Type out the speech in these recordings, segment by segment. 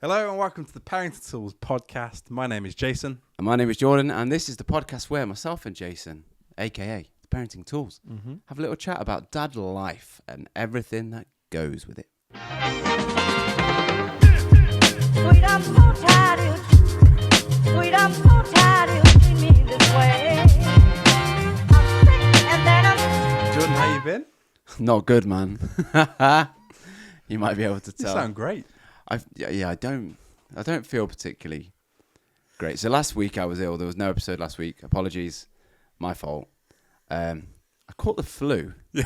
Hello and welcome to the Parenting Tools podcast. My name is Jason. And my name is Jordan, and this is the podcast where myself and Jason, aka the Parenting Tools, have a little chat about dad life and everything that goes with it. Sweet, I'm so tired. Sweet, I'm so tired. You treat me this way. I'm sick and then I'm. Jordan, how you been? Not good, man. You might be able to You tell. sound great. I don't feel particularly great. So last week I was ill. There was no episode last week. Apologies, my fault. I caught the flu. Yeah.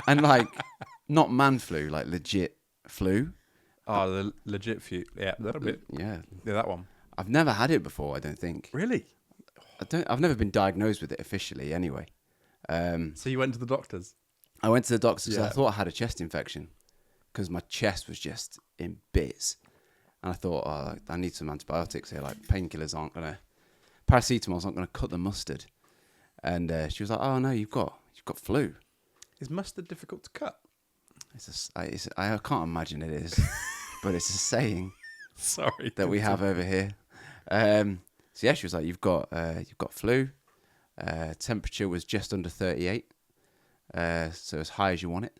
And not man flu, like legit flu. Oh, the legit few. Yeah, a little bit. Yeah. Yeah, that one. I've never had it before, I don't think. Really? I've never been diagnosed with it officially anyway. So you went to the doctors? I went to the doctor because Yeah. I thought I had a chest infection because my chest was just in bits. And I thought, I need some antibiotics here. Like painkillers paracetamon's not going to cut the mustard. And she was like, oh no, you've got flu. Is mustard difficult to cut? I can't imagine it is, but it's a saying Sorry. that we have over here. So yeah, she was like, you've got flu. Temperature was just under 38. So as high as you want it.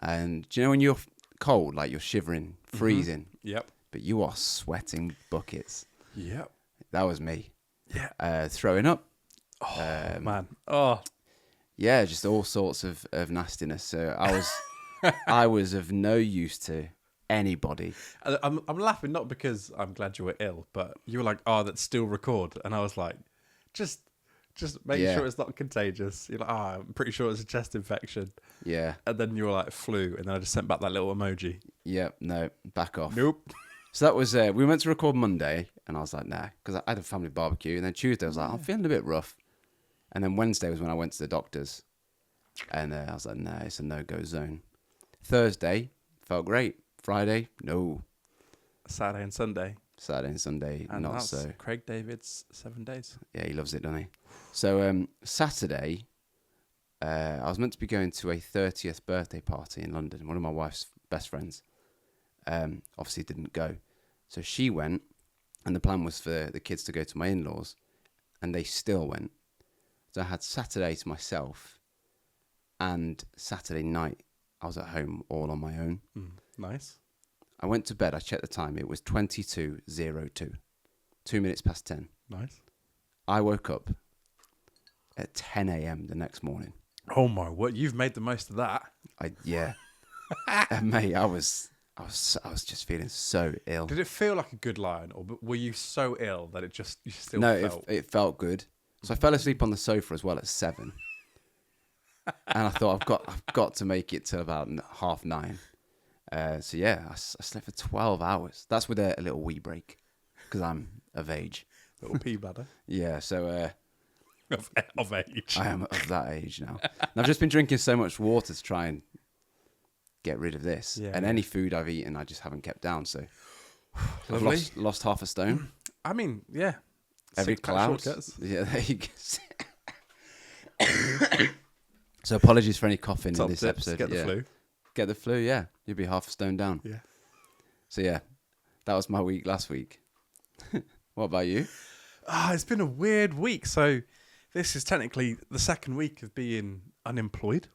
And do you know when you're cold, like you're shivering, freezing, Yep. but you are sweating buckets? Yep. That was me. Yeah. Throwing up. Oh, man. Oh. Yeah, just all sorts of nastiness. So I was of no use to anybody. I'm laughing not because I'm glad you were ill, but you were like, oh, that's still record. And I was like, just make sure it's not contagious. You're like, I'm pretty sure it's a chest infection. Yeah. And then you were like, flu. And then I just sent back that little emoji. Yeah, no, back off. Nope. So that was, we went to record Monday, and I was like, nah, because I had a family barbecue. And then Tuesday, I was like, I'm feeling a bit rough. And then Wednesday was when I went to the doctors. And I was like, nah, it's a no-go zone. Thursday, felt great. Friday, no. Saturday and Sunday. Saturday and Sunday, And not that's so. Craig David's 7 days. Yeah, he loves it, doesn't he? So Saturday, I was meant to be going to a 30th birthday party in London. One of my wife's best friends obviously didn't go. So she went, and the plan was for the kids to go to my in-laws, and they still went. So I had Saturday to myself, and Saturday night, I was at home all on my own. Nice. I went to bed, I checked the time, it was 22:02, 2 minutes past 10. Nice. I woke up at 10 a.m. the next morning. Oh my word! You've made the most of that. Mate, I was just feeling so ill. Did it feel like a good line, or were you so ill that you still No, felt? it felt good. So I fell asleep on the sofa as well at 7, and I thought I've got to make it till about 9:30. So yeah, I slept for 12 hours. That's with a little wee break because I'm of age. Little pea bladder. Yeah, so. Of age. I am of that age now. And I've just been drinking so much water to try and get rid of this. Yeah, and yeah. any food I've eaten, I just haven't kept down. So I've Lovely. lost half a stone. I mean, yeah. Every 6 pack cloud. shortcuts. Yeah, there you go. So apologies for any coughing Top in this tips, episode. get the Yeah. flu. Get the flu, yeah. You'll be half a stone down. Yeah. So yeah, that was my week last week. What about you? It's been a weird week. So this is technically the second week of being unemployed.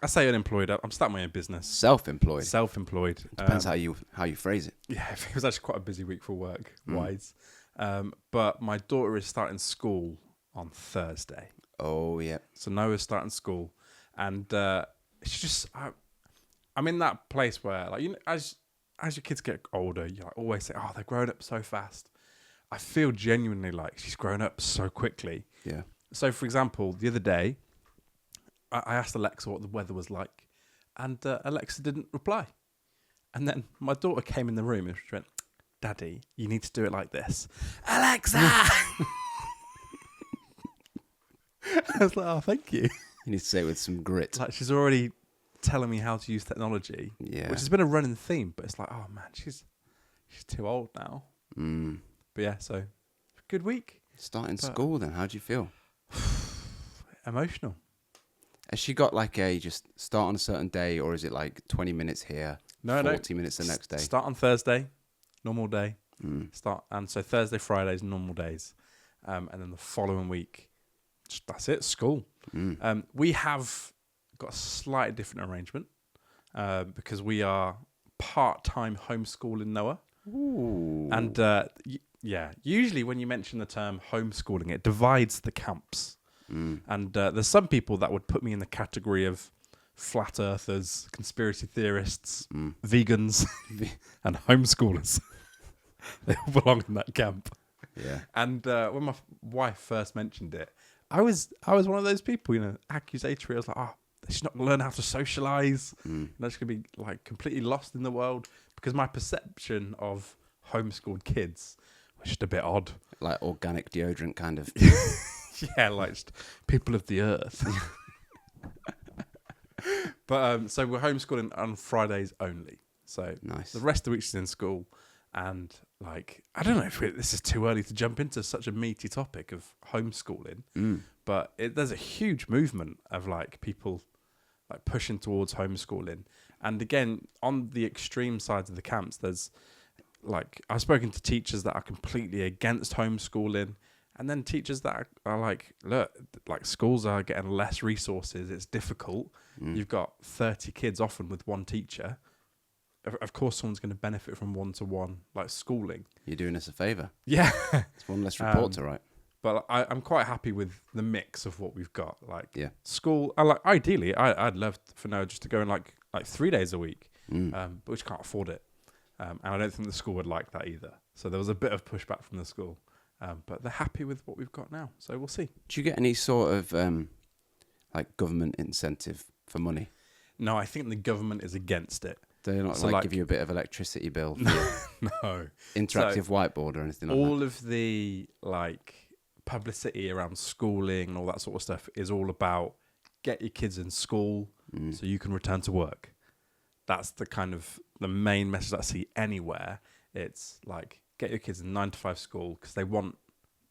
I say unemployed. I'm starting my own business. Self-employed. Self-employed. Depends how you phrase it. Yeah, it was actually quite a busy week for work wise. But my daughter is starting school on Thursday. Oh yeah. So Noah's starting school, and it's just I'm in that place where, like, you know, as your kids get older, you like always say, "Oh, they're growing up so fast." I feel genuinely like she's grown up so quickly. Yeah. So, for example, the other day, I asked Alexa what the weather was like, and Alexa didn't reply. And then my daughter came in the room and she went, "Daddy, you need to do it like this." Alexa! I was like, "Oh, thank you." You need to say it with some grit. Like, she's already telling me how to use technology, Yeah. which has been a running theme, but it's like, oh man, she's too old now. But yeah, so good week. Starting school then, how do you feel? Emotional. Has she got like a just start on a certain day, or is it like 20 minutes here, No, 40 minutes the next day. Start on Thursday, normal day. Mm. So Thursday, Fridays, normal days, and then the following week, that's it. School. Mm. We have got a slightly different arrangement because we are part-time homeschooling Noah. Ooh. And usually when you mention the term homeschooling, it divides the camps. Mm. And there's some people that would put me in the category of flat earthers, conspiracy theorists, vegans, and homeschoolers. They all belong in that camp. Yeah. And when my wife first mentioned it, I was one of those people, accusatory. I was like, she's not going to learn how to socialise. She's going to be like completely lost in the world, because my perception of homeschooled kids was just a bit odd. Like organic deodorant kind of. Yeah, like just people of the earth. But so we're homeschooling on Fridays only. So Nice. the rest of the week she's in school. And like, I don't know if this is too early to jump into such a meaty topic of homeschooling, but there's a huge movement of like people like pushing towards homeschooling. And again, on the extreme sides of the camps, there's like, I've spoken to teachers that are completely against homeschooling, and then teachers that are like, look, like schools are getting less resources. It's difficult. You've got 30 kids often with one teacher. Of course, someone's going to benefit from one-to-one like schooling. You're doing us a favour. Yeah. It's one less report to write. But I'm quite happy with the mix of what we've got. Like school, ideally, I'd love for Noah just to go in like 3 days a week, but we just can't afford it. And I don't think the school would like that either. So there was a bit of pushback from the school. But they're happy with what we've got now. So we'll see. Do you get any sort of like government incentive for money? No, I think the government is against it. They not So give you a bit of electricity bill for No. interactive whiteboard or anything like that? All of the like publicity around schooling and all that sort of stuff is all about get your kids in school so you can return to work. That's the kind of the main message that I see anywhere. It's like get your kids in 9 to 5 school because they want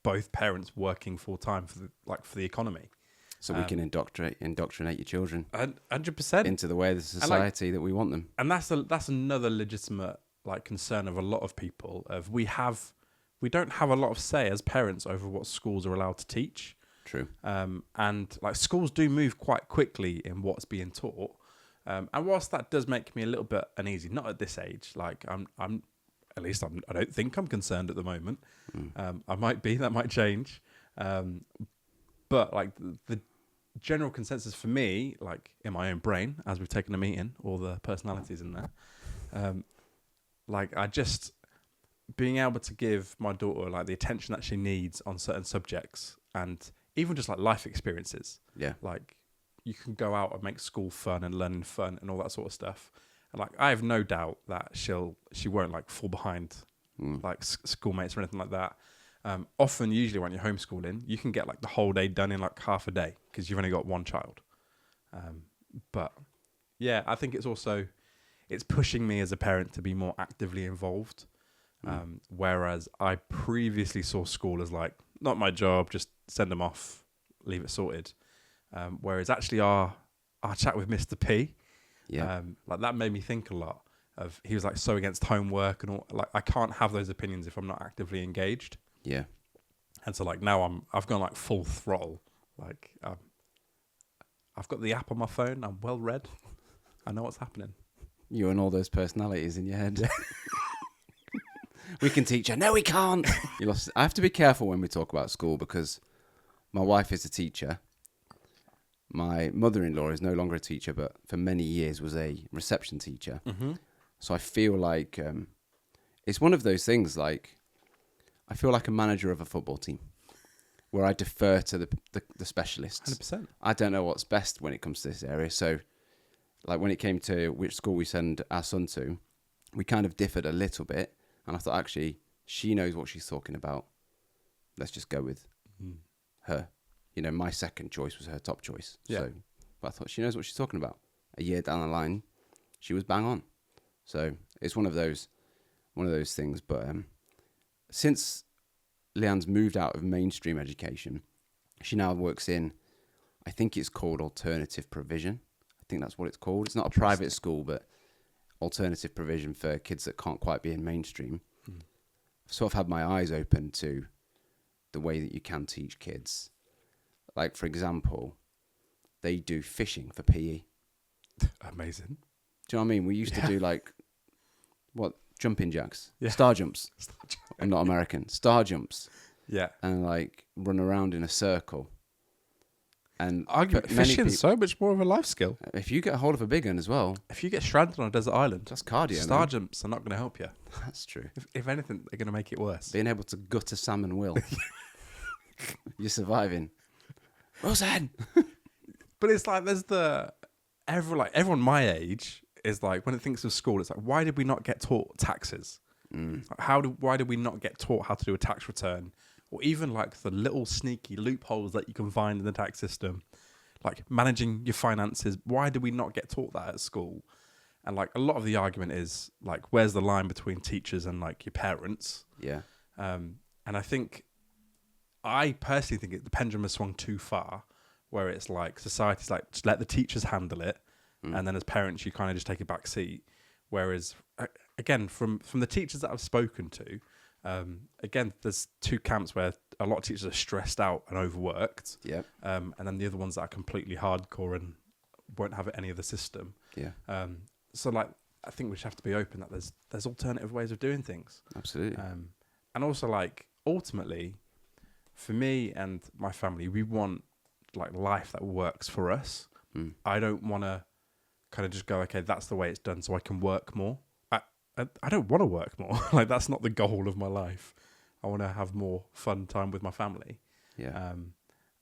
both parents working full time for the economy. So we can indoctrinate your children 100% into the way of the society that we want them. And that's another legitimate like concern of a lot of people. Of we don't have a lot of say as parents over what schools are allowed to teach. True. And like schools do move quite quickly in what's being taught. And whilst that does make me a little bit uneasy, not at this age. Like I don't think I'm concerned at the moment. I might be. That might change. But like the general consensus for me, like in my own brain, as we've taken a meeting, all the personalities in there, like I just being able to give my daughter like the attention that she needs on certain subjects, and even just like life experiences. Yeah. Like you can go out and make school fun and learning fun and all that sort of stuff. And like I have no doubt that she won't like fall behind like schoolmates or anything like that. Usually when you're homeschooling, you can get like the whole day done in like half a day because you've only got one child. But yeah, I think it's pushing me as a parent to be more actively involved. Whereas I previously saw school as like, not my job, just send them off, leave it sorted. Whereas actually our chat with Mr. P, like that made me think a lot of, he was like so against homework and all, like I can't have those opinions if I'm not actively engaged. Yeah. And so like now I've gone like full throttle. Like I've got the app on my phone. I'm well read. I know what's happening. You and all those personalities in your head. We can teach her. No, we can't. I have to be careful when we talk about school because my wife is a teacher. My mother-in-law is no longer a teacher, but for many years was a reception teacher. Mm-hmm. So I feel like it's one of those things like I feel like a manager of a football team where I defer to the specialists. 100%. I don't know what's best when it comes to this area. So like when it came to which school we send our son to, we kind of differed a little bit. And I thought, actually, she knows what she's talking about. Let's just go with her. You know, my second choice was her top choice. Yeah. So, but I thought she knows what she's talking about. A year down the line, she was bang on. So it's one of those things. But since Leanne's moved out of mainstream education, she now works in, I think it's called alternative provision. I think that's what it's called. It's not a private school, but alternative provision for kids that can't quite be in mainstream, I've sort of had my eyes open to the way that you can teach kids. Like, for example, they do fishing for PE. Amazing. Do you know what I mean? We used to do like, jumping jacks? Yeah. Star jumps. I'm not American. Star jumps. Yeah. And like run around in a circle. And Fishing's so much more of a life skill. if you get a hold of a big one as well, If you get stranded on a desert island, that's cardio. star man. jumps are not going to help you. That's true. If anything, they're going to make it worse. Being able to gut a salmon will. You're surviving. Roseanne. But it's like there's everyone my age is like, when it thinks of school, it's like, why did we not get taught taxes? Why did we not get taught how to do a tax return, or even like the little sneaky loopholes that you can find in the tax system, like managing your finances? Why did we not get taught that at school? And like a lot of the argument is like, where's the line between teachers and like your parents? Yeah. And I personally think the pendulum has swung too far, where it's like society's like, just let the teachers handle it, and then as parents you kind of just take a back seat. Whereas again, from the teachers that I've spoken to, again, there's two camps where a lot of teachers are stressed out and overworked, Yeah. and then the other ones that are completely hardcore and won't have any of the system. Yeah. So like, I think we should have to be open that there's alternative ways of doing things. Absolutely. And also like, ultimately, for me and my family, we want like life that works for us. I don't want to kind of just go, okay, that's the way it's done, so I can work more. I don't want to work more. Like, that's not the goal of my life. I want to have more fun time with my family. Yeah.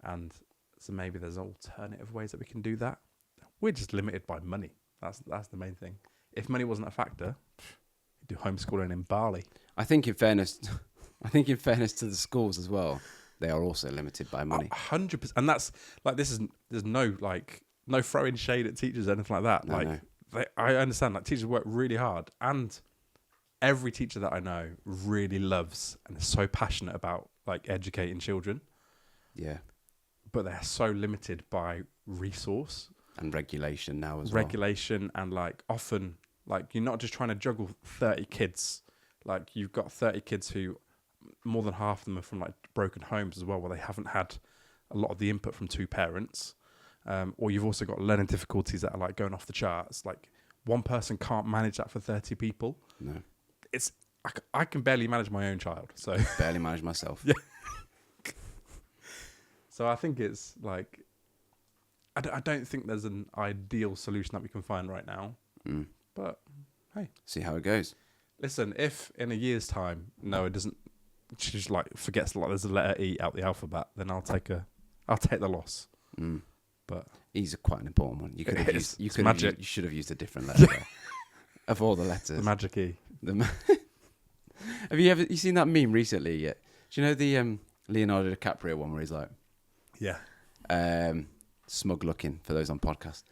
And so maybe there's alternative ways that we can do that. We're just limited by money. That's the main thing. If money wasn't a factor, you'd do homeschooling in Bali. I think in fairness to the schools as well, they are also limited by money. 100%. And that's like, there's no throwing shade at teachers or anything like that. No. I understand that teachers work really hard, and every teacher that I know really loves and is so passionate about like educating children. Yeah. But they're so limited by resource And regulation now as regulation, and like often like you're not just trying to juggle 30 kids. Like, you've got 30 kids who more than half of them are from like broken homes as well, where they haven't had a lot of the input from two parents. Or you've also got learning difficulties that are like going off the charts. Like, one person can't manage that for 30 people. well. No. I can barely manage my own child. So Barely manage myself. Yeah. So I think it's like, I don't think there's an ideal solution that we can find right now. But hey, See how it goes. listen, if in a year's time Noah she just like forgets like there's a letter E out the alphabet, then I'll take the loss. But E's quite an important one. You could have It used. is. You It's could have. magic. You should have used a different letter there. Of all the letters. the magic E. Have you seen that meme recently yet? Do you know the Leonardo DiCaprio one where he's like Yeah. smug looking, for those on podcast?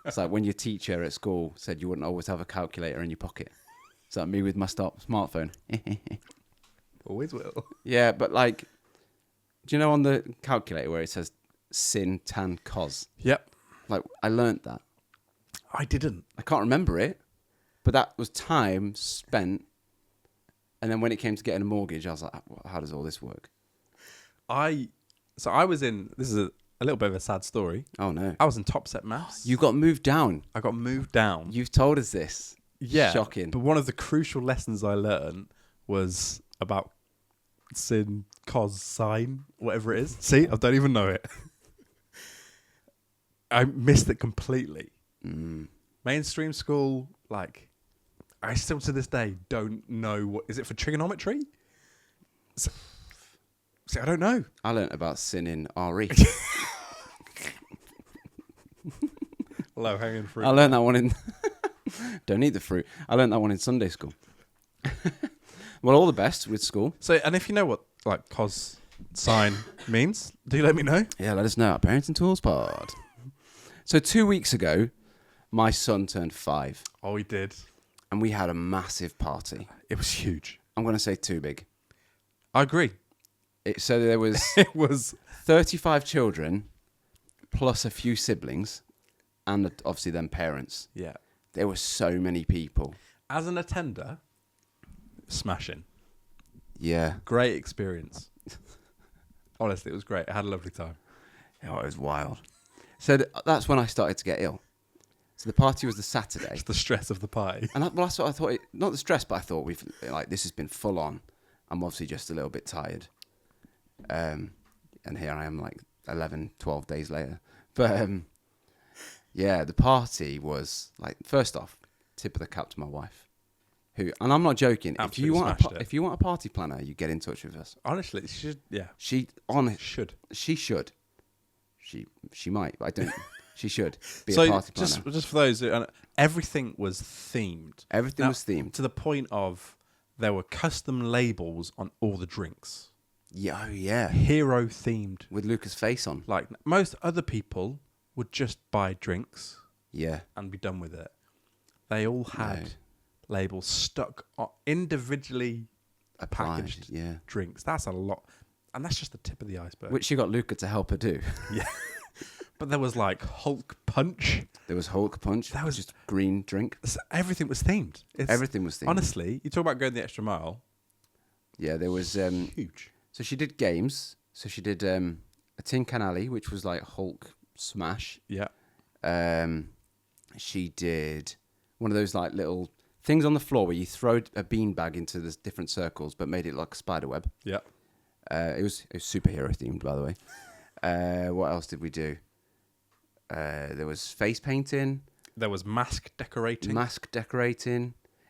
It's like when your teacher at school said you wouldn't always have a calculator in your pocket. It's like me with my smartphone. Always will. Yeah, but like, do you know on the calculator where it says sin, tan, cos? Yep. Like, I learnt that. I didn't. I can't remember it, but that was time spent. And then when it came to getting a mortgage, I was like, how does all this work? So I was in, this is a little bit of a sad story. Oh, no. I was in top set maths. You got moved down. I got moved down. You've told us this. Yeah. Shocking. But one of the crucial lessons I learned was about sin, cos, sine, whatever it is. See, I don't even know it. I missed it completely. Mainstream school, like, I still to this day don't know what is it for trigonometry. So, see, I don't know. I learnt about sin in RE. Low hanging fruit. I learnt that one in... Don't eat the fruit. I learnt that one in Sunday school. Well, all the best with school. So, and if you know what like cos, sine means, do let me know. Yeah, let us know at Parenting Tools Pod. So 2 weeks ago, my son turned 5. Oh, he did. And we had a massive party. It was huge. I'm going to say too big. I agree. So there was It was 35 children, plus a few siblings, and obviously then parents. yeah. There were so many people. As an attender, smashing. Yeah. Great experience. Honestly, it was great. I had a lovely time. Oh, it was wild. So that's when I started to get ill. So the party was the Saturday. It's the stress of the party. And that's what I thought. Not the stress, but I thought this has been full on. I'm obviously just a little bit tired. And here I am 11, 12 days later. But yeah, the party was first off, tip of the cap to my wife, and I'm not joking. Absolutely If you want a party planner, you get in touch with us. Honestly, she should. Yeah, She should. She might, but I don't. She should be a party planner. Just for those, everything was themed. Everything was themed to the point of there were custom labels on all the drinks. Yeah, oh yeah. Hero themed. With Luca's face on. Like most other people would just buy drinks. Yeah. And be done with it. They all had labels stuck on individually packaged drinks. That's a lot. And that's just the tip of the iceberg. Which you got Luca to help her do. Yeah. But there was Hulk Punch. There was Hulk Punch. That was just green drink. Everything was themed. Everything was themed. Honestly, you talk about going the extra mile. Yeah, there was... huge. So she did games. So she did a Tin Can Alley, which was like Hulk Smash. Yeah. She did one of those little things on the floor where you throw a beanbag into the different circles, but made it like a spider web. Yeah. It was superhero themed, by the way. What else did we do? There was face painting. There was mask decorating.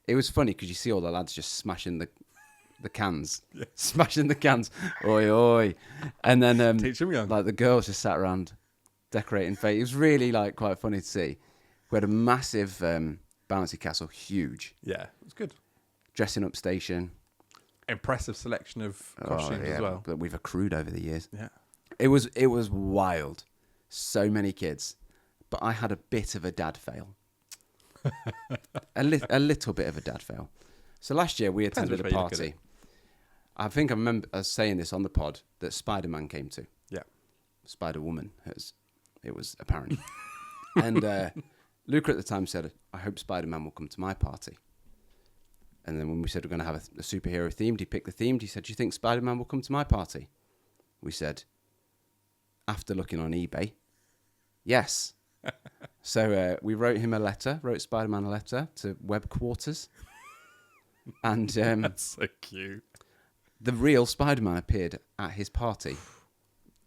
It was funny because you see all the lads just smashing the cans. Yeah. Smashing the cans. Oi, oi. And then Teach them young. the girls just sat around decorating face. It was really quite funny to see. We had a massive bouncy castle, huge. Yeah, it was good. Dressing up station. Impressive selection of costumes as well. That we've accrued over the years. Yeah. It was wild. So many kids. But I had a bit of a dad fail. a little bit of a dad fail. So last year we attended a party. I think I remember us saying this on the pod that Spider-Man came to. Yeah. Spider-Woman, it was apparent. And Luca at the time said, I hope Spider-Man will come to my party. And then when we said we're going to have a superhero themed, he picked the themed. He said, do you think Spider-Man will come to my party? We said, after looking on eBay, yes. So we wrote Spider-Man a letter to Web Quarters. And that's so cute. The real Spider-Man appeared at his party.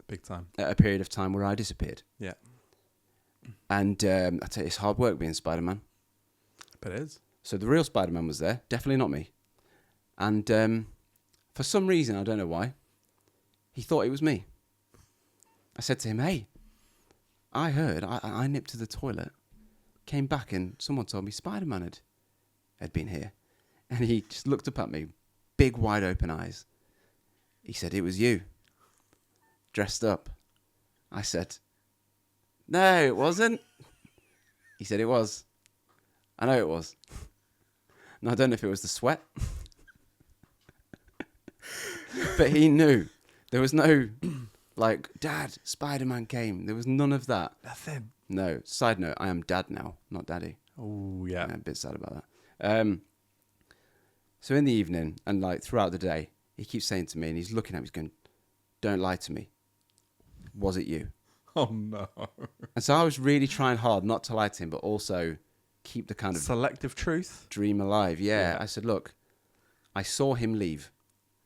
Big time. At a period of time where I disappeared. Yeah. And I tell you, it's hard work being Spider-Man. But it is. So the real Spider-Man was there. Definitely not me. And for some reason, I don't know why, he thought it was me. I said to him, hey, I heard, I nipped to the toilet, came back and someone told me Spider-Man had been here. And he just looked up at me, big wide open eyes. He said, it was you, dressed up. I said, no, it wasn't. He said, it was. I know it was. And I don't know if it was the sweat. But he knew. There was no, Dad, Spider-Man came. There was none of that. Nothing. No. Side note, I am dad now, not daddy. Oh, yeah. I'm a bit sad about that. So in the evening and throughout the day, he keeps saying to me, and he's looking at me, he's going, don't lie to me. Was it you? Oh, no. And so I was really trying hard not to lie to him, but also keep the kind of selective truth dream alive. Yeah. I said, look, I saw him leave,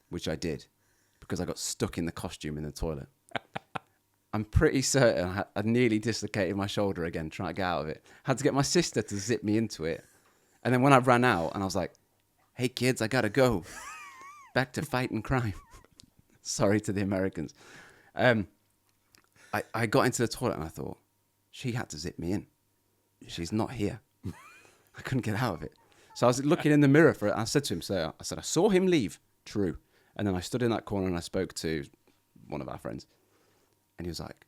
which I did, because I got stuck in the costume in the toilet. I'm pretty certain I nearly dislocated my shoulder again trying to get out of it. Had to get my sister to zip me into it. And then when I ran out and I was like, hey kids, I gotta go. Back to fighting crime. Sorry to the Americans. I got into the toilet and I thought, she had to zip me in. She's not here. I couldn't get out of it. So I was looking in the mirror for it. And I said to him, I saw him leave. True. And then I stood in that corner and I spoke to one of our friends. And he was like,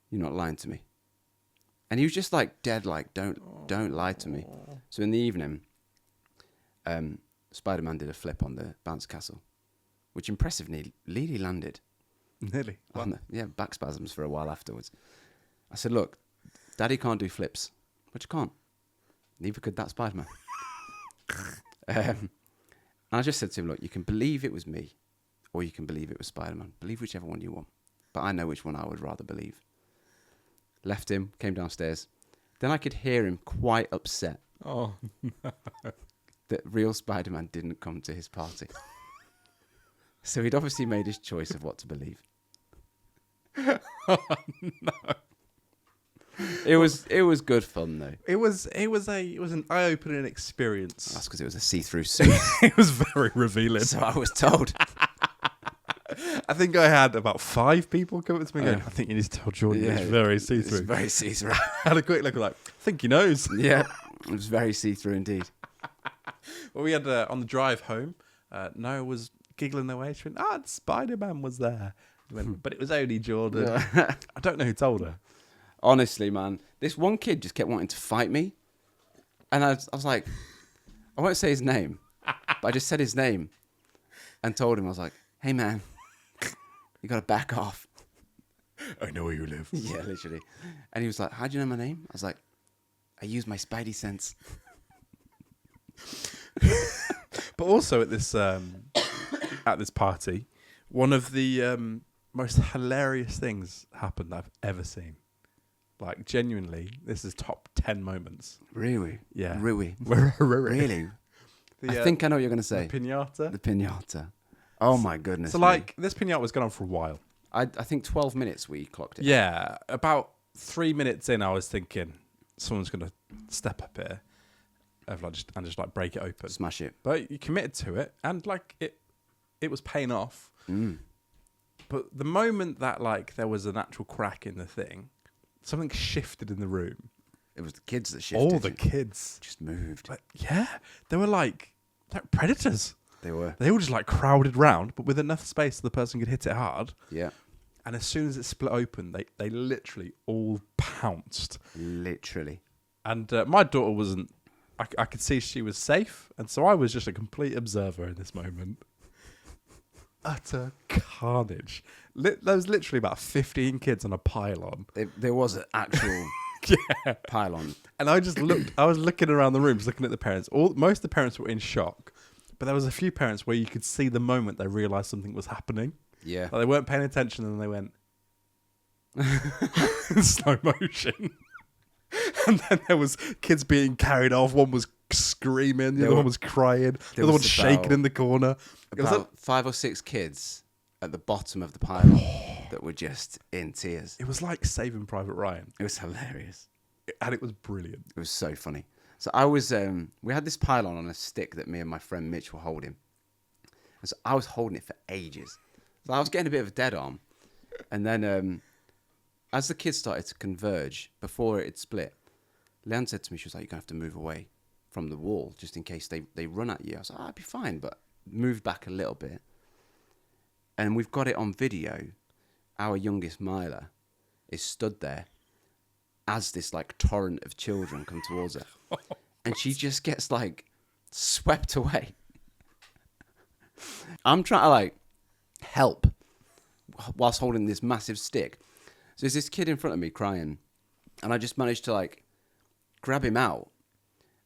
you're not lying to me. And he was just dead, don't lie to me. So in the evening, Spider-Man did a flip on the bounce castle, which impressively nearly landed. Nearly? Back spasms for a while afterwards. I said, look, Daddy can't do flips, but you can't. Neither could that Spider-Man. And I just said to him, look, you can believe it was me or you can believe it was Spider-Man. Believe whichever one you want. But I know which one I would rather believe. Left him, came downstairs. Then I could hear him quite upset Oh, that real Spider-Man didn't come to his party. So he'd obviously made his choice of what to believe. It was good fun though. it was an eye-opening experience. That's because it was a see-through suit. It was very revealing. So I was told. I think I had about 5 people come up to me going, I think you need to tell Jordan it's very It's see-through. very see-through. I had a quick look like, I think he knows. Yeah, it was very see-through indeed. Well, we had on the drive home, Noah was giggling away. She went, Spider-Man was there. He went, but it was only Jordan. I don't know who told her. Honestly, man, this one kid just kept wanting to fight me. And I was like, I won't say his name, but I just said his name and told him, I was like, hey, man, you got to back off. I know where you live. Yeah, literally. And he was like, how do you know my name? I was like, I use my spidey sense. But also at this party, one of the most hilarious things happened I've ever seen. Like, genuinely, this is top 10 moments. Really? Yeah. Really? Really? I think I know what you're going to say. The pinata. The pinata. Oh, my goodness. So, like, this pinata was going on for a while. I think 12 minutes we clocked it. Yeah. About 3 minutes in, I was thinking, someone's going to step up here and just break it open. Smash it. But you committed to it, and, like, it was paying off. Mm. But the moment that, like, there was an actual crack in the thing, something shifted in the room. It was the kids that shifted. All the kids. Just moved. Like, yeah. They were like predators. They were. They all just like crowded round, but with enough space so the person could hit it hard. Yeah. And as soon as it split open, they literally all pounced. Literally. And my daughter wasn't, I could see she was safe. And so I was just a complete observer in this moment. Utter carnage. There was literally about 15 kids on a pylon. There was an actual pylon. And I just looked, I was looking around the room, just looking at the parents. Most of the parents were in shock. But there was a few parents where you could see the moment they realised something was happening. Yeah. Like they weren't paying attention and they went in slow motion. And then there was kids being carried off. One was screaming, the other one was crying, the other one shaking in the corner. It was About 5 or 6 kids at the bottom of the pylon that were just in tears. It was like Saving Private Ryan. It was hilarious. And it was brilliant. It was so funny. So I was, we had this pylon on a stick that me and my friend Mitch were holding. And so I was holding it for ages. So I was getting a bit of a dead arm. And then as the kids started to converge, before it had split, Leanne said to me, she was like, you're going to have to move away from the wall just in case they run at you. I was like, I'd be fine, but moved back a little bit. And we've got it on video. Our youngest Myla is stood there as this like torrent of children come towards her. And she just gets like swept away. I'm trying to like help whilst holding this massive stick. So there's this kid in front of me crying. And I just managed to like grab him out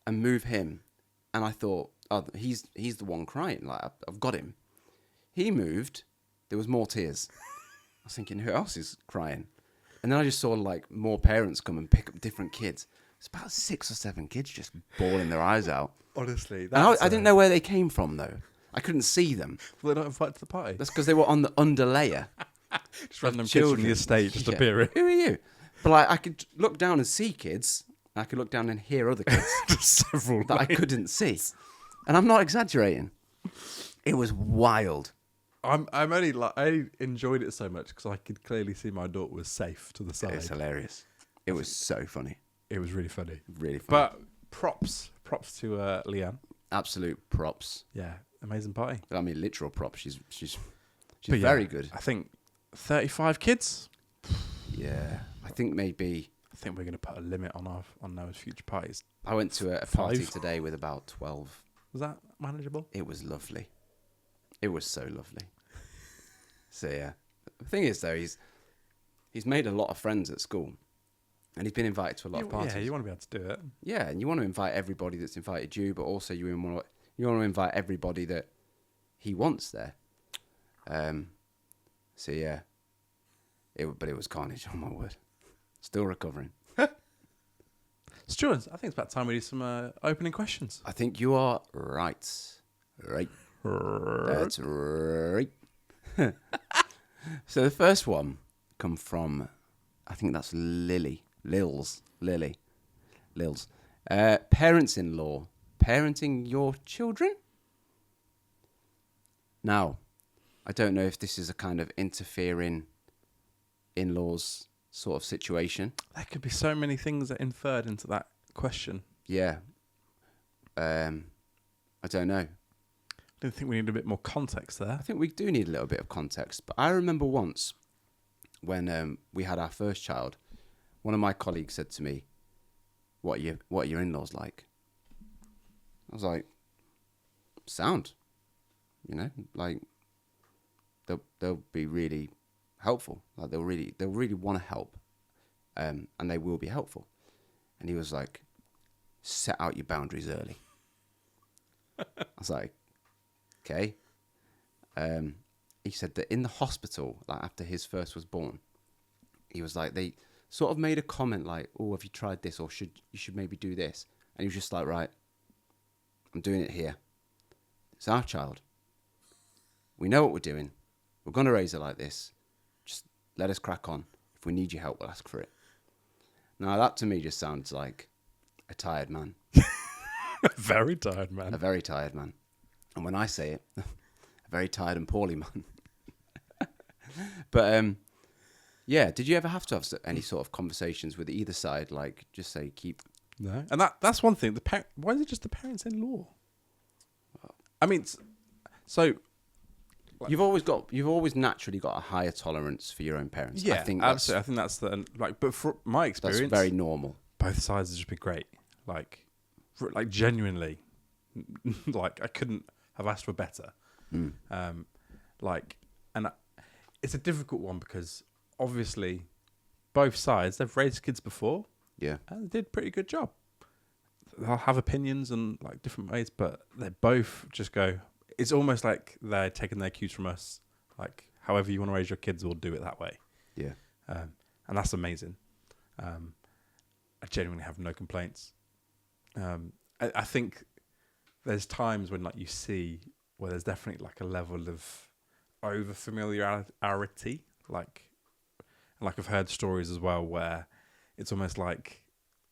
and move him. And I thought, oh, he's the one crying. Like I've got him. He moved. There was more tears. I was thinking, who else is crying? And then I just saw like more parents come and pick up different kids. It's about 6 or 7 kids just bawling their eyes out. Honestly. And I didn't know where they came from though. I couldn't see them. Well, they're not invited to the party. That's because they were on the underlayer. Just random kids from the estate just appearing. Who are you? But like I could look down and see kids. And I could look down and hear other kids Several that I couldn't see. And I'm not exaggerating. It was wild. I'm only like, I enjoyed it so much because I could clearly see my daughter was safe to the side. It was hilarious. It was so funny. It was really funny. Really funny. But props to Leanne. Absolute props. Yeah, amazing party. I mean, literal props. She's But very yeah, good. I think 35 kids. Yeah, I think maybe. I think we're going to put a limit on Noah's future parties. I went to a party 5. today with about 12. Was that manageable? It was lovely. It was so lovely. So yeah, the thing is though, he's made a lot of friends at school, And he's been invited to a lot of parties. Yeah, you want to be able to do it. Yeah, and you want to invite everybody that's invited you, but also you want to invite everybody that he wants there. So yeah, but it was carnage. Oh my word, still recovering. Stuart, I think it's about time we do some opening questions. I think you are right. Right. That's right. So the first one come from, I think that's Lily. Lils. Parents-in-law. Parenting your children? Now, I don't know if this is a kind of interfering in-laws sort of situation. There could be so many things that inferred into that question. Yeah. I don't know. I don't think we need a bit more context there. I think we do need a little bit of context. But I remember once when we had our first child, one of my colleagues said to me, what are your in-laws like? I was like, sound. You know, like they'll be really helpful. Like they'll really want to help. And they will be helpful. And he was like, set out your boundaries early. I was like, okay. He said that in the hospital, like after his first was born, he was like, they sort of made a comment like, oh, have you tried this? Or you should maybe do this. And he was just like, right, I'm doing it here. It's our child. We know what we're doing. We're going to raise her like this. Just let us crack on. If we need your help, we'll ask for it. Now, that to me just sounds like a tired man. A very tired man. A very tired man. And when I say it, a very tired and poorly man. But, yeah, did you ever have to have any sort of conversations with either side? Like, just say, keep... No. And that's one thing. Why is it just the parents-in-law? I mean, so... Like, you've always naturally got a higher tolerance for your own parents. Yeah, I think absolutely. I think that's but for my experience, that's very normal. Both sides have just been great. Like genuinely, like I couldn't have asked for better. It's a difficult one because obviously both sides, they've raised kids before. Yeah, and they did a pretty good job. They'll have opinions and like different ways, but they both just go. It's almost like they're taking their cues from us. Like, however you want to raise your kids, we'll do it that way. Yeah. And that's amazing. I genuinely have no complaints. I think there's times when like you see where there's definitely like a level of over familiarity. Like I've heard stories as well where it's almost like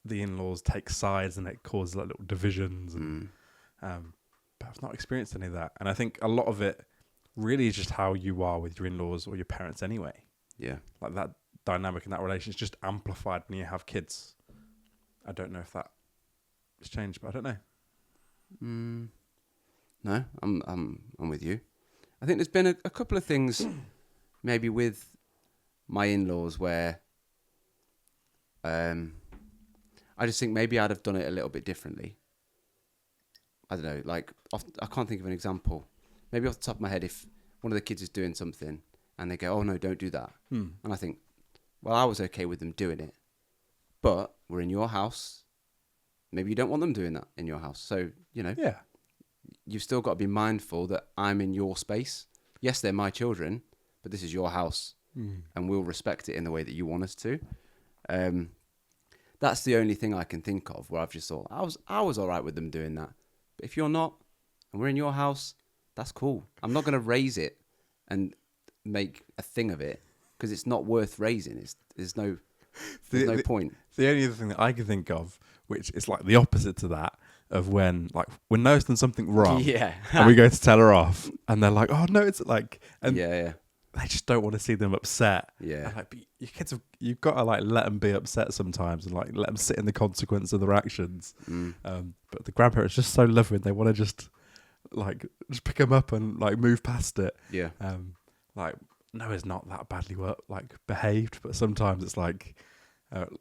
the in-laws take sides and it causes like little divisions and but I've not experienced any of that. And I think a lot of it really is just how you are with your in-laws or your parents anyway. Yeah. Like that dynamic and that relation is just amplified when you have kids. I don't know if that has changed, but I don't know. No, I'm with you. I think there's been a couple of things maybe with my in-laws where I just think maybe I'd have done it a little bit differently. I don't know, like, I can't think of an example. Maybe off the top of my head, if one of the kids is doing something and they go, oh, no, don't do that. And I think, well, I was okay with them doing it. But we're in your house. Maybe you don't want them doing that in your house. So, you know, Yeah. you've still got to be mindful that I'm in your space. Yes, they're my children, but this is your house. And we'll respect it in the way that you want us to. That's the only thing I can think of where I've just thought, I was all right with them doing that. But if you're not, and we're in your house, that's cool. I'm not going to raise it and make a thing of it because it's not worth raising. There's no point. The only other thing that I can think of, which is like the opposite to that, of when Noah's done something wrong, Yeah. and we go to tell her off, and they're like, "Oh no, it's like," and Yeah. they just don't want to see them upset. Yeah. And like, but your kids you've got to like let them be upset sometimes, and like let them sit in the consequence of their actions. But the grandparents are just so loving; they want to just pick them up and like move past it. Yeah. Like Noah's not that badly behaved, but sometimes it's like.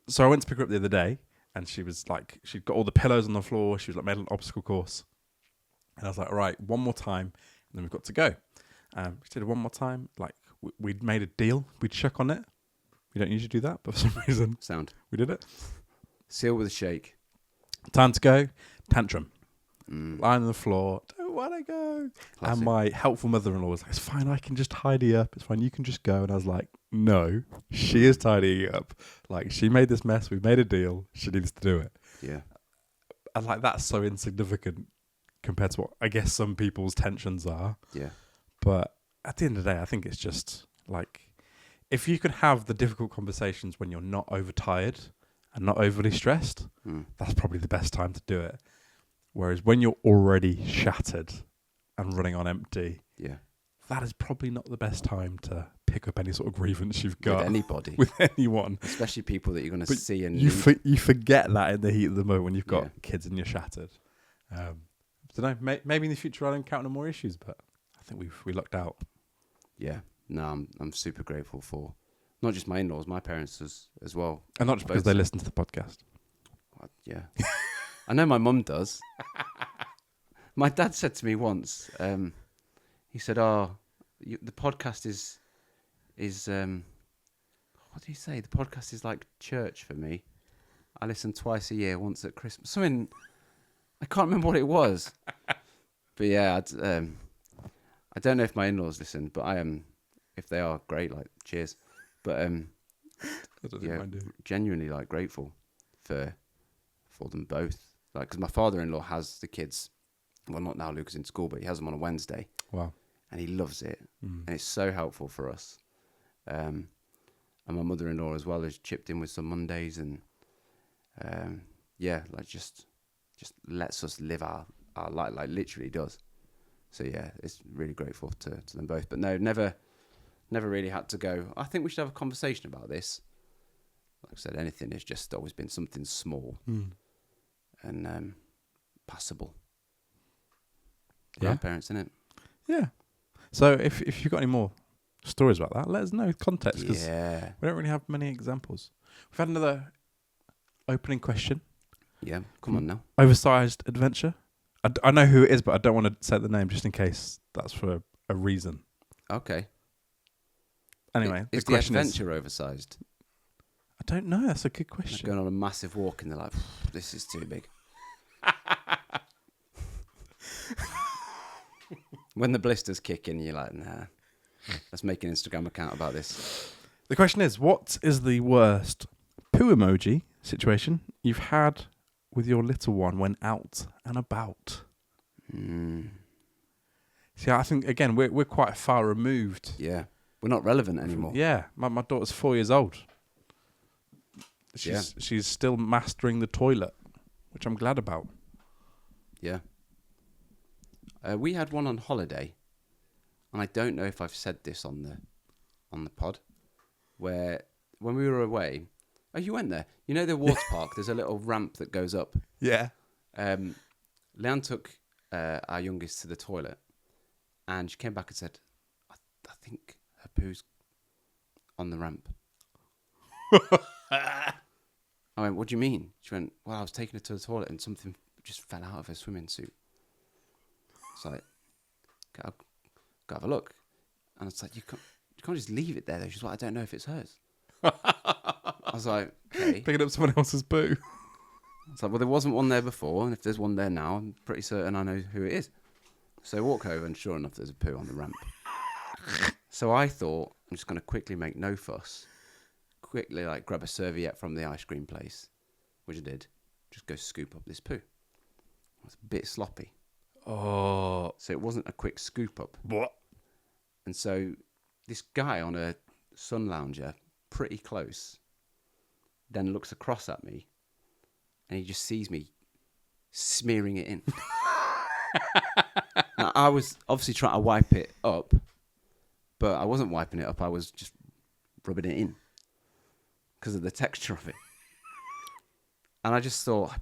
So I went to pick her up the other day, and she was like, she'd got all the pillows on the floor. She was like made an obstacle course, and I was like, all right, one more time, and then we've got to go. She did it one more time. Like we'd made a deal. We'd check on it. We don't usually do that, but for some reason Sound. we did it. Seal with a shake. Time to go. Tantrum. Mm. Lying on the floor. Don't want to go. Classic. And my helpful mother-in-law was like, it's fine, I can just tidy up. It's fine, you can just go. And I was like, no, she is tidying up. Like, she made this mess. We made a deal. She needs to do it. Yeah. And like, that's so insignificant compared to what I guess some people's tensions are. Yeah. But at the end of the day, I think it's just like, if you can have the difficult conversations when you're not overtired and not overly stressed, that's probably the best time to do it. Whereas when you're already shattered and running on empty, Yeah. that is probably not the best time to pick up any sort of grievance you've got With anybody. with anyone. Especially people that you're going to But see and You need. you forget that in the heat of the moment when you've got Yeah. kids and you're shattered. I don't know. Maybe in the future I'll encounter more issues, but I think we lucked out. Yeah. No, I'm super grateful for not just my in-laws, my parents as well. And not just because Both. they listen to the podcast. Yeah. I know my mum does. My dad said to me once, he said, the podcast is what did he say? The podcast is like church for me. I listen twice a year, once at Christmas. Something, I can't remember what it was. But yeah, I don't know if my in-laws listen, but if they are, great, like, cheers. But I don't think yeah, mine do. genuinely like grateful for them both. Like, because my father-in-law has the kids. Well, not now, Luke's in school, but he has them on a Wednesday, Wow. and he loves it, Mm. and it's so helpful for us. And my mother-in-law as well has chipped in with some Mondays, and yeah, like just lets us live our life, like literally does. So yeah, it's really grateful to them both. But no, never really had to go, I think we should have a conversation about this. Like I said, anything has just always been something small Mm. and passable. Yeah. Grandparents, innit? Yeah. So if you've got any more stories about that, let us know context, because Yeah. we don't really have many examples. We've had another opening question. Yeah, come on now. Oversized adventure. I know who it is, but I don't want to say the name just in case that's for a reason. Okay. Anyway, Is the question the is, adventure oversized? I don't know. That's a good They're question. going on a massive walk and they're like, this is too big. When the blisters kick in, you're like, nah, let's make an Instagram account about this. The question is, what is the worst poo emoji situation you've had with your little one when out and about? See, I think, again, we're quite far removed. Yeah. We're not relevant anymore. Yeah, my daughter's 4 years old. She's still mastering the toilet, which I'm glad about. Yeah. We had one on holiday, and I don't know if I've said this on the pod, where when we were away, oh, you went there. You know the water park, there's a little ramp that goes up. Yeah. Leanne took our youngest to the toilet, and she came back and said, I think her poo's on the ramp. I went, what do you mean? She went, well, I was taking her to the toilet and something just fell out of her swimming suit. It's like, go have a look. And it's like, you can't just leave it there though. She's like, I don't know if it's hers. I was like, okay. Picking up someone else's poo. It's like, well, there wasn't one there before, and if there's one there now, I'm pretty certain I know who it is. So I walk over, and sure enough, there's a poo on the ramp. So I thought, I'm just going to quickly make no fuss, quickly like grab a serviette from the ice cream place, which I did, just go scoop up this poo. It was a bit sloppy. Oh. So it wasn't a quick scoop up. What? And so this guy on a sun lounger, pretty close, then looks across at me, and he just sees me smearing it in. Now, I was obviously trying to wipe it up, but I wasn't wiping it up. I was just rubbing it in because of the texture of it. And I just thought,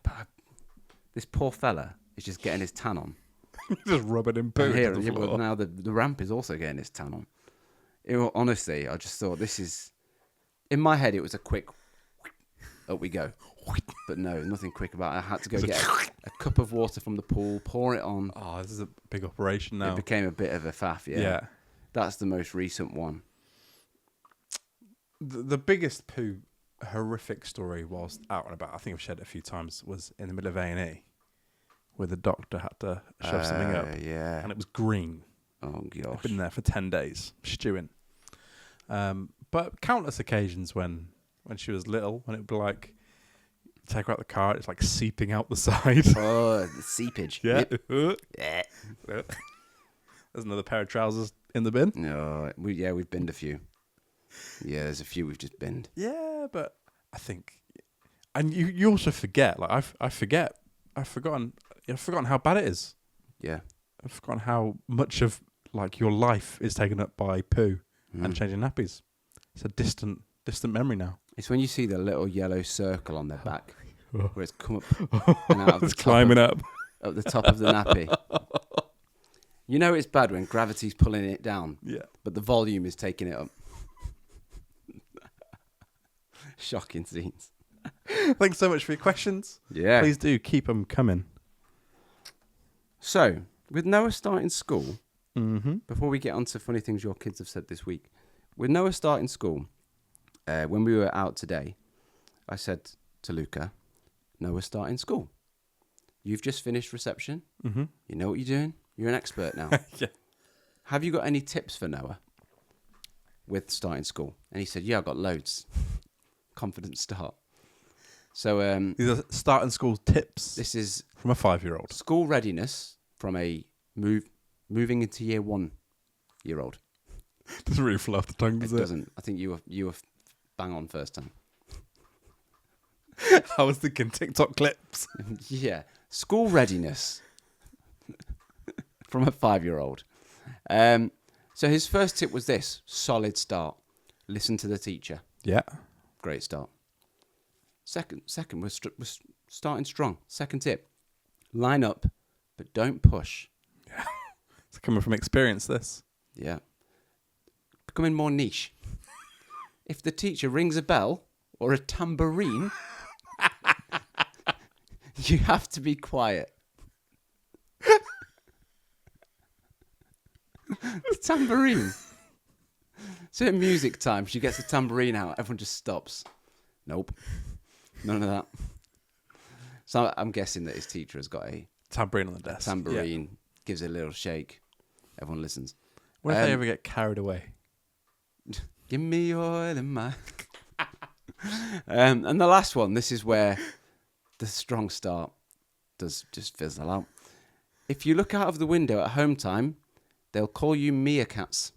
this poor fella is just getting his tan on. Just rub it in poo. And here, to the yeah, but floor. now the ramp is also getting its tan on. Honestly, I just thought this is... In my head, it was a quick... Up we go. But no, nothing quick about it. I had to go get a cup of water from the pool, pour it on. Oh, this is a big operation now. It became a bit of a faff, yeah. Yeah. That's the most recent one. The biggest poo horrific story whilst out and about, I think I've shared it a few times, was in the middle of A&E, where the doctor had to shove something up, Yeah. and it was green. Oh I've gosh. been there for 10 days, stewing. But countless occasions when she was little, when it would be like, take her out the car, it's like seeping out the side. Oh, the seepage. Yeah. Yeah. There's another pair of trousers in the bin. No, we've binned a few. Yeah, there's a few we've just binned. Yeah, but I think, and you also forget. Like I've forgotten how bad it is. Yeah. I've forgotten how much of like your life is taken up by poo and changing nappies. It's a distant memory now. It's when you see the little yellow circle on their back, where it's come up and out of the It's top climbing up. the top of the nappy. You know it's bad when gravity's pulling it down, Yeah. but the volume is taking it up. Shocking scenes. Thanks so much for your questions. Yeah. Please do keep them coming. So, with Noah starting school, Mm-hmm. before we get on to funny things your kids have said this week, with Noah starting school, when we were out today, I said to Luca, Noah's starting school. You've just finished reception. Mm-hmm. You know what you're doing. You're an expert now. Yeah. Have you got any tips for Noah with starting school? And he said, yeah, I've got loads. Confident start. So These are starting school tips this is from a 5-year-old. school readiness from a moving into year 1-year-old. Doesn't really flow off the tongue, It does it? doesn't. I think you were bang on first time. I was thinking TikTok clips. Yeah. School readiness from a 5-year-old. So his first tip was this: solid start. Listen to the teacher. Yeah. Great start. Second was starting strong. Second tip: line up, but don't push. It's coming from experience, this. Yeah. Becoming more niche. If the teacher rings a bell or a tambourine, you have to be quiet. The tambourine. So at music time, she gets the tambourine out. Everyone just stops. Nope. None of that. So I'm guessing that his teacher has got a Tambourine on the desk. tambourine, Yeah. gives it a little shake. Everyone listens. What if they Um, ever get carried away? Give me your oil and my... and the last one, this is where the strong start does just fizzle out. If you look out of the window at home time, they'll call you meerkats.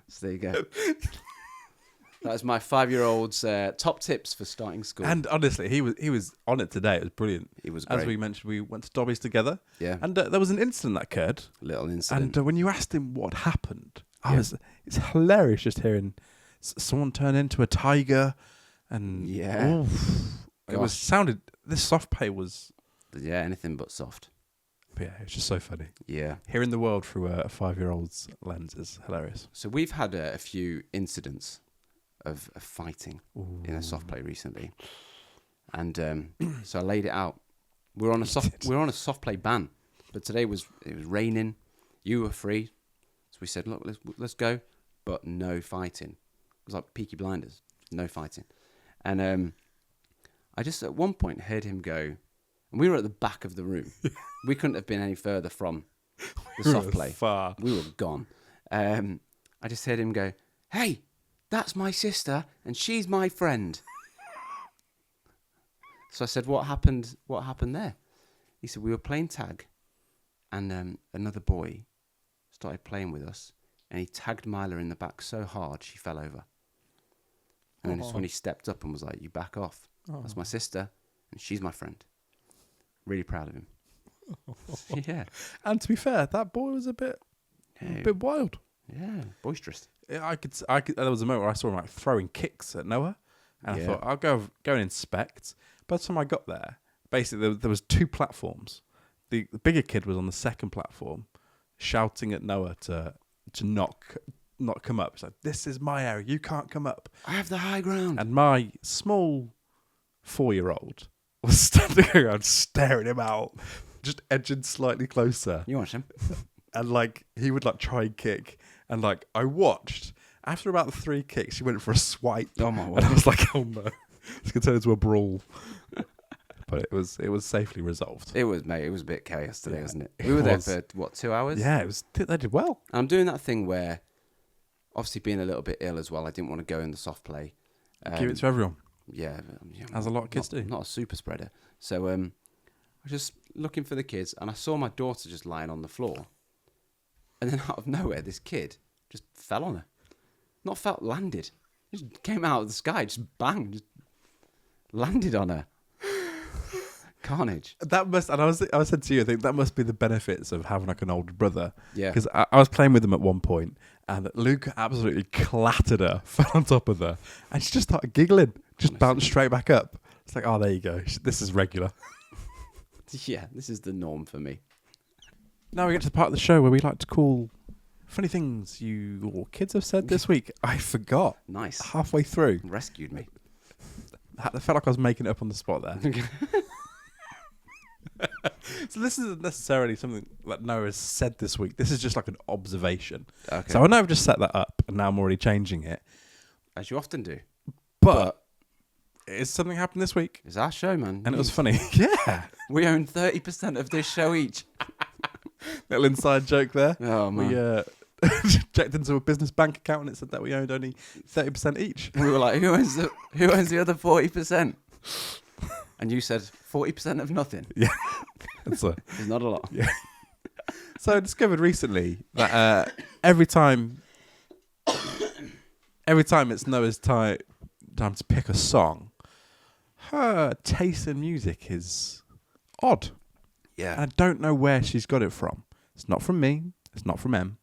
So there you go. That was my 5-year-old's top tips for starting school. And honestly, he was on it today. It was brilliant. It was great. As we mentioned, we went to Dobby's together. Yeah. And there was an incident that occurred. Little incident. And when you asked him what happened, Yeah. it's hilarious just hearing someone turn into a tiger. And Yeah. it was sounded. This soft pay was. Yeah, anything but soft. But yeah, it's just so funny. Yeah. Hearing the world through a 5-year-old's lens is hilarious. So we've had a few incidents of fighting in a soft play recently, and so I laid it out. We're on a soft play ban, but today it was raining. You were free, so we said, look, let's go, but no fighting. It was like Peaky Blinders, no fighting. And I just at one point heard him go, and we were at the back of the room. We couldn't have been any further from the soft play. Far. We were gone. I just heard him go, hey, that's my sister and she's my friend. So I said, what happened there? He said, we were playing tag and another boy started playing with us and he tagged Mila in the back so hard she fell over. And then it's when he stepped up and was like, you back off. That's my sister and she's my friend. Really proud of him. Yeah. And to be fair, that boy was a bit wild. Yeah, boisterous. I could. There was a moment where I saw him like throwing kicks at Noah, and I Yeah. thought I'll go and inspect. By the time I got there, basically there was 2 platforms. The bigger kid was on the second platform, shouting at Noah to not come up. He's like, "This is my area. You can't come up." I have the high ground. And my small 4-year-old was standing around staring him out, just edging slightly closer. You watch him. and like he would like try and kick, and like I watched. After about 3 kicks, he went for a swipe. Oh my And word. I was like, oh no, it's gonna turn into a brawl. But it was safely resolved. It was, mate. It was a bit chaos today, Yeah, wasn't it? it We were there was. for what, 2 hours? Yeah, it was. They did well. And I'm doing that thing where, obviously being a little bit ill as well, I didn't want to go in the soft play. Give it to everyone, Yeah, as a lot of kids do. Not a super spreader. So I was just looking for the kids, and I saw my daughter just lying on the floor, and then out of nowhere, this kid just fell on her. Not fell, landed. Just came out of the sky, just bang, just landed on her. Carnage. That must, and I said to you, I think that must be the benefits of having like an older brother. Yeah. Because I was playing with them at one point, and Luke absolutely clattered her, fell on top of her, and she just started giggling, just bounced straight back up. It's like, oh, there you go. This is regular. Yeah, this is the norm for me. Now we get to the part of the show where we like to call funny things your kids have said this week. I forgot Nice. halfway through. Rescued me. I felt like I was making it up on the spot there. So this isn't necessarily something that Noah has said this week. This is just like an observation. Okay. So I know I've just set that up, and now I'm already changing it. As you often do. But it's something happened this week, It's our show, man. and it was funny. Yeah. We own 30% of this show each. Little inside joke there. Oh, man. We checked into a business bank account, and it said that we owned only 30% each. We were like, who owns the other 40%? And you said 40% of nothing. Yeah. And so, It's not a lot. yeah. So I discovered recently that every time it's Noah's time to pick a song, her taste in music is odd. Yeah. And I don't know where she's got it from. It's not from me. It's not from Em.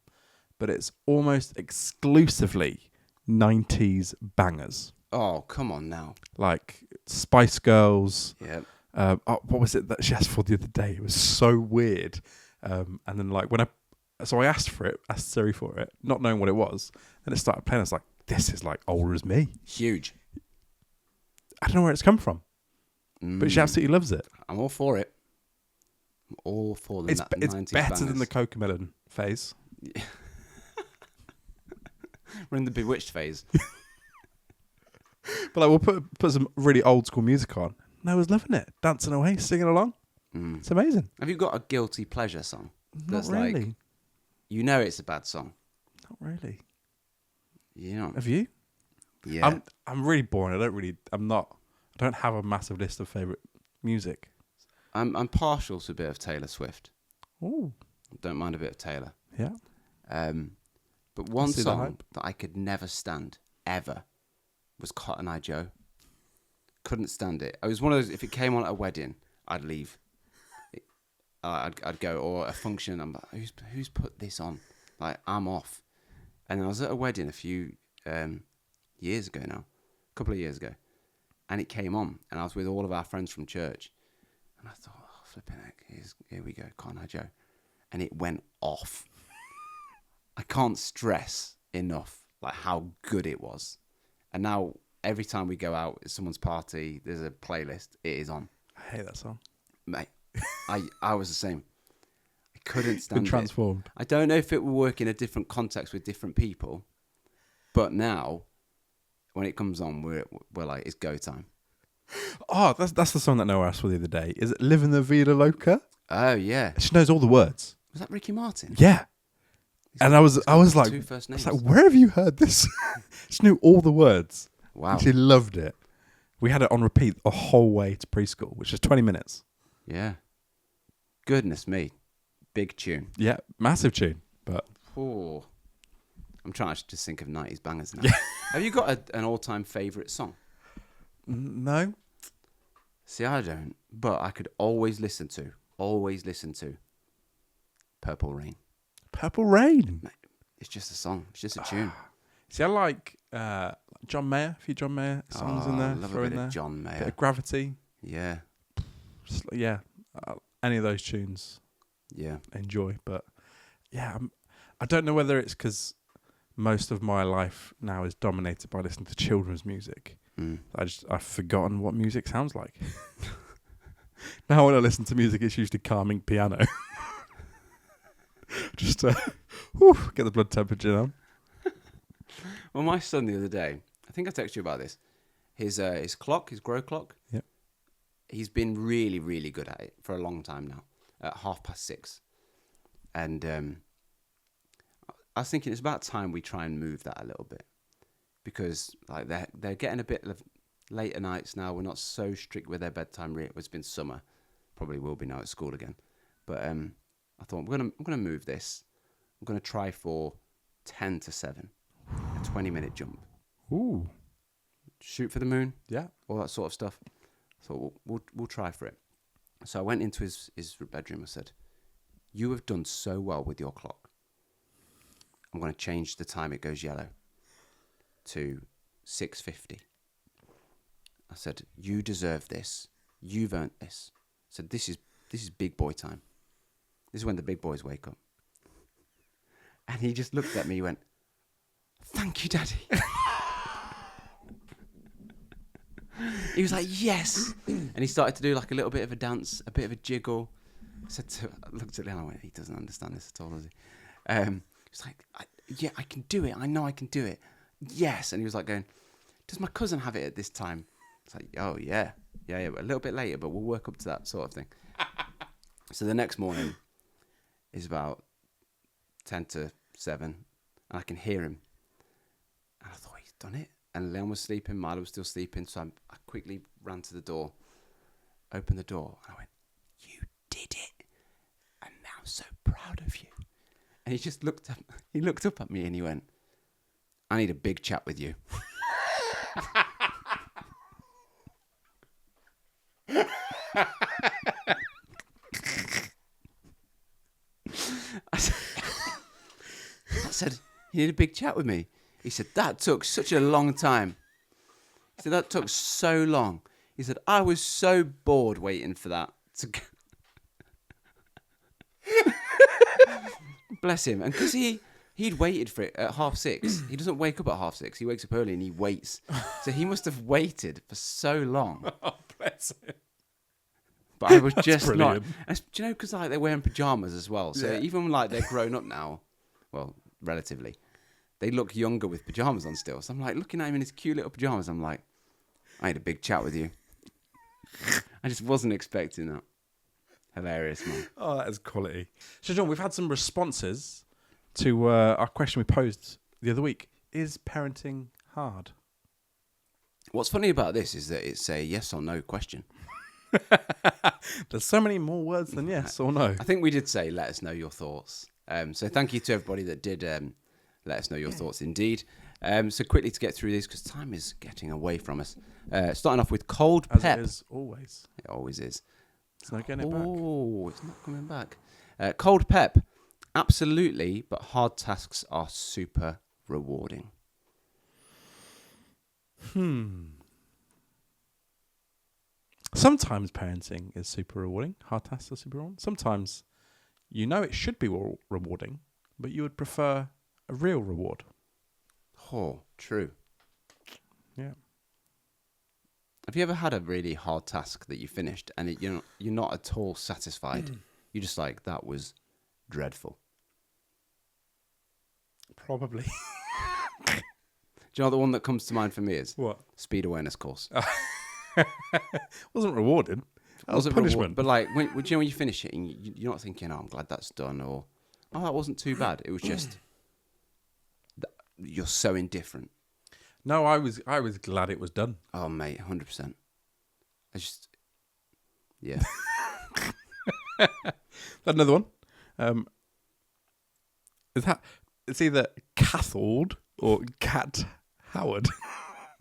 But it's almost exclusively 90s bangers. Oh, come on now. Like Spice Girls. Yeah. What was it that she asked for the other day? It was so weird. And then like I asked Siri for it, not knowing what it was. Then it started playing. I was like, this is like older as me. Huge. I don't know where it's come from, but she absolutely loves it. I'm all for it. I'm all for the It's 90s better than the bangers. Cocomelon phase. We're in the Bewitched phase. But like we'll put some really old school music on. Noah's loving it, dancing away, singing along. Mm. It's amazing. Have you got a guilty pleasure song? Not really. Like, you know it's a bad song. Not really. You know? Have you? Yeah. I'm really boring. I don't have a massive list of favourite music. I'm partial to a bit of Taylor Swift. Oh. Don't mind a bit of Taylor. Yeah. But one see the song hype. that I could never stand, ever, was Cotton Eye Joe. Couldn't stand it. I was one of those, if it came on at a wedding, I'd leave. I'd go, or a function, I'm like, who's put this on? Like, I'm off. And I was at a wedding a few years ago now, a couple of years ago, and it came on, and I was with all of our friends from church, and I thought, oh, flipping heck, here we go, Cotton Eye Joe. And it went off. I can't stress enough like how good it was. And now every time we go out at someone's party, there's a playlist. It is on. I hate that song. Mate, I was the same. I couldn't stand Been it. transformed. I don't know if it will work in a different context with different people, but now when it comes on, we're like, it's go time. Oh, that's the song that Noah asked for the other day. Is it "Living the Vida Loca"? Oh yeah, She knows all the words. was that Ricky Martin? Yeah. And I was like, two first I was names. like, where have you heard this? She knew all the words. Wow. And she loved it. We had it on repeat the whole way to preschool, which is 20 minutes. Yeah. Goodness me, big tune. Yeah, massive tune. But Oh, I'm trying to just think of 90s bangers now. Yeah. Have you got an all-time favourite song? no, See, I don't, but I could always listen to Purple Rain. Purple Rain. It's just a song. It's just a tune. See, I like John Mayer. A few John Mayer songs in there. I love throw a in bit there. of John Bit Mayer. of Gravity. Yeah, Yeah, any of those tunes yeah. I enjoy. But yeah, I don't know whether it's because most of my life now is dominated by listening to children's music. Mm. I've forgotten what music sounds like. Now when I listen to music, it's usually calming piano. Just just to get the blood temperature down. Well, my son the other day, I think I texted you about this. His clock, his grow clock. Yep. He's been really, really good at it for a long time now. At 6:30, and I was thinking it's about time we try and move that a little bit, because like they're getting a bit of later nights now. We're not so strict with their bedtime. It's been summer, probably will be now at school again. But I thought I'm gonna move this. I'm gonna try for 10 to 7, a 20-minute jump. Ooh. Shoot for the moon, Yeah. all that sort of stuff. So we'll try for it. So I went into his bedroom. I said, "You have done so well with your clock. I'm going to change the time it goes yellow to 6:50." I said, "You deserve this. You've earned this." I said, "This is big boy time. This is when the big boys wake up." And he just looked at me. He went, "Thank you, Daddy." He was like, "Yes," and he started to do like a little bit of a dance, a bit of a jiggle. I looked at Leon and I went, "He doesn't understand this at all, does he?" He was like, "Yeah, I can do it. I know I can do it. Yes." And he was like going, "Does my cousin have it at this time?" It's like, "Oh yeah, but a little bit later, but we'll work up to that sort of thing." So the next morning is about 10 to 7, and I can hear him. And I thought, he's done it. And Leon was sleeping, Milo was still sleeping, so I quickly ran to the door, opened the door, and I went, "You did it, and I'm so proud of you." And he just looked up at me and he went, "I need a big chat with you." I said, "You need a big chat with me?" He said, "That took such a long time." He said, "That took so long." He said, "I was so bored waiting for that to go." Bless him. And because he'd waited for it at 6:30. He doesn't wake up at 6:30. He wakes up early and he waits. So he must have waited for so long. Oh, bless him. But I was just brilliant. not. And, do you know, because like they're wearing pajamas as well. So Yeah. even like they're grown up now, well, relatively, they look younger with pajamas on still. So I'm like looking at him in his cute little pajamas. I'm like, "I had a big chat with you." I just wasn't expecting that. Hilarious, man. Oh, that is quality. So, John, we've had some responses to our question we posed the other week. Is parenting hard? What's funny about this is that it's a yes or no question. There's so many more words than yes or no. I think we did say, let us know your thoughts. So thank you to everybody that did let us know your thoughts indeed. So quickly to get through these, because time is getting away from us. Starting off with cold As pep. it is always. It always is. It's not getting it back. Oh, it's not coming back. Cold pep. Absolutely, but hard tasks are super rewarding. Sometimes parenting is super rewarding. Hard tasks are super rewarding. Sometimes you know it should be rewarding, but you would prefer a real reward. Oh, true. Yeah. Have you ever had a really hard task that you finished and you're not at all satisfied? You're just like, that was dreadful. Probably. Do you know what the one that comes to mind for me is? What? Speed awareness course. Wasn't rewarded. That was Wasn't punishment. but like, when you finish it and you're not thinking, "Oh, I'm glad that's done," or "Oh, that wasn't too bad." It was just, you're so indifferent. No, I was glad it was done. Oh, mate, 100%. Yeah. Another one. It's either Cathode or Cat Howard.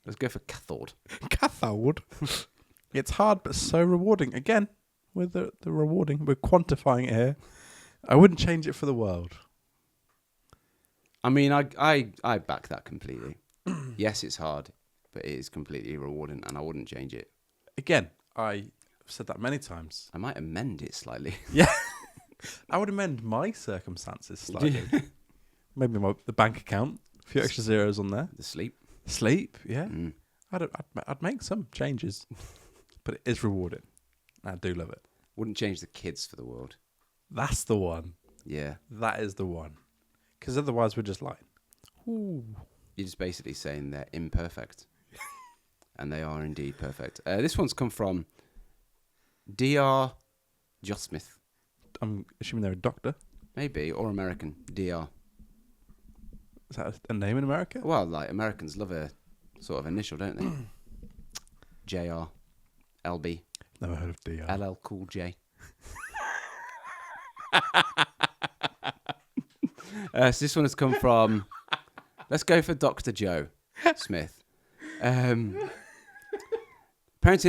Let's go for cathode. Cathode. It's hard but so rewarding. Again, with the rewarding, we're quantifying it here. I wouldn't change it for the world. I mean, I back that completely. Yes, it's hard, but it is completely rewarding, and I wouldn't change it. Again, I've said that many times. I might amend it slightly. Yeah. I would amend my circumstances slightly. Maybe the bank account, a few extra zeros on there. The sleep. Sleep, yeah. Mm. I'd make some changes, but it is rewarding. I do love it. Wouldn't change the kids for the world. That's the one. Yeah. That is the one. Because otherwise we're just like, ooh. You're just basically saying they're imperfect. And they are indeed perfect. This one's come from Dr. Smith. I'm assuming they're a doctor. Maybe, or American. Dr. Is that a name in America? Well, like, Americans love a sort of initial, don't they? JR, LB, Never heard of DR. LL Cool J. So this one has come from, let's go for Dr. Joe Smith. Parenting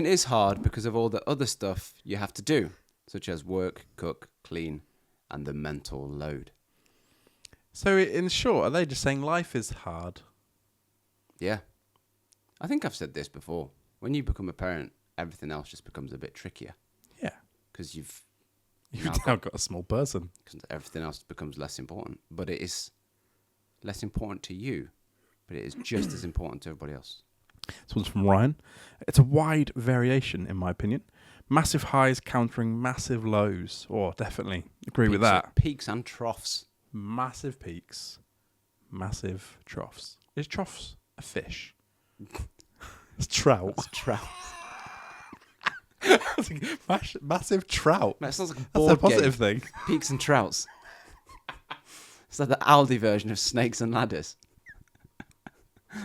is hard because of all the other stuff you have to do, such as work, cook, clean, and the mental load. So in short, are they just saying life is hard? Yeah. I think I've said this before. When you become a parent, everything else just becomes a bit trickier. Yeah. Because you've Now got a small person. Cause everything else becomes less important. But it is less important to you, but it is just as important to everybody else. This one's from Ryan. It's a wide variation, in my opinion. Massive highs countering massive lows. Oh, definitely. Agree with that. Peaks and troughs. Massive peaks, massive troughs. Is troughs a fish? It's trout. That's trout. Massive trout. That sounds like a That's board a positive game. thing. Peaks and trouts. It's like the Aldi version of Snakes and Ladders.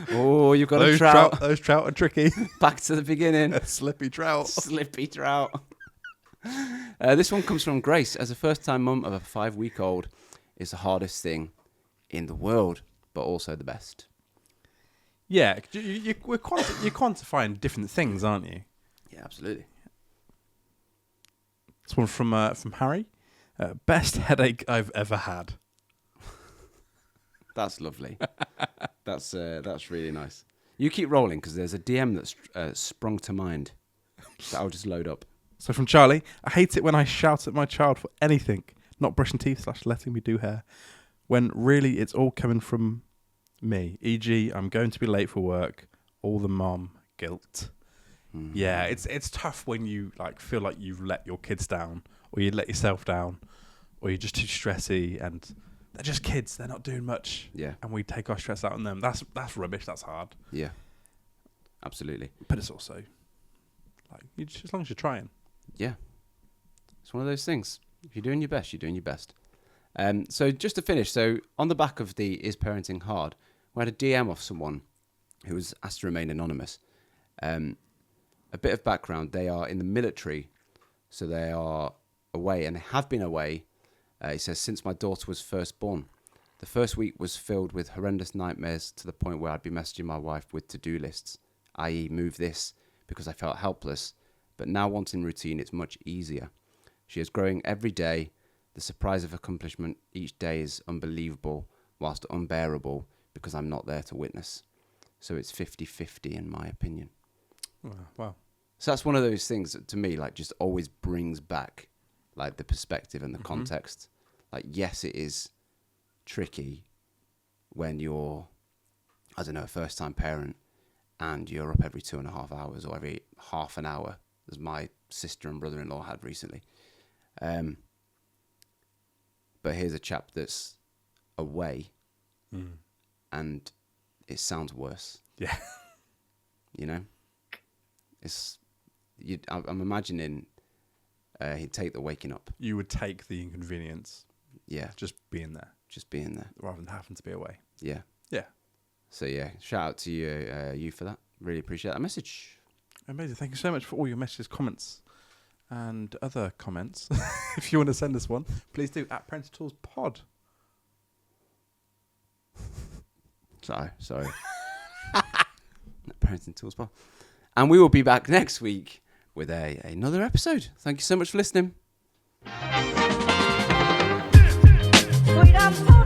Oh, you've got a trout. Those trout are tricky. Back to the beginning. A slippy trout. Slippy trout. This one comes from Grace. As a first-time mum of a 5-week-old, it's the hardest thing in the world, but also the best. Yeah, you're quantifying different things, aren't you? Yeah, absolutely. This one from Harry. Best headache I've ever had. That's lovely. That's really nice. You keep rolling because there's a DM that's sprung to mind that I'll just load up. So from Charlie, I hate it when I shout at my child for anything, not brushing teeth / letting me do hair, when really it's all coming from me. E.g., I'm going to be late for work. All the mom guilt. Mm. Yeah, it's tough when you like feel like you've let your kids down, or you let yourself down, or you're just too stressy, and they're just kids. They're not doing much. Yeah. And we take our stress out on them. That's rubbish. That's hard. Yeah. Absolutely. But it's also like as long as you're trying. Yeah. It's one of those things. If you're doing your best, you're doing your best. So just to finish, so on the back of the Is Parenting Hard, we had a DM off someone who was asked to remain anonymous. A bit of background, they are in the military, so they are away and have been away, he says, since my daughter was first born. The first week was filled with horrendous nightmares to the point where I'd be messaging my wife with to-do lists, i.e. move this, because I felt helpless. But now wanting routine, it's much easier. She is growing every day. The surprise of accomplishment each day is unbelievable, whilst unbearable, because I'm not there to witness. So it's 50-50 in my opinion. Wow. So that's one of those things that to me, like, just always brings back, like, the perspective and the context. Like, yes, it is tricky when you're, I don't know, a first-time parent and you're up every 2.5 hours or every half an hour, as my sister and brother-in-law had recently. But here's a chap that's away and it sounds worse. Yeah. You know? I'm imagining he'd take the waking up. You would take the inconvenience. Yeah. Just being there. Just being there. Rather than having to be away. Yeah. Yeah. So, yeah, shout out to you for that. Really appreciate that message. Amazing. Thank you so much for all your messages, comments, and other comments. If you want to send us one, please do at Parenting Tools Pod. Sorry. Parenting Tools Pod. And we will be back next week with another episode. Thank you so much for listening. Sweet, I'm so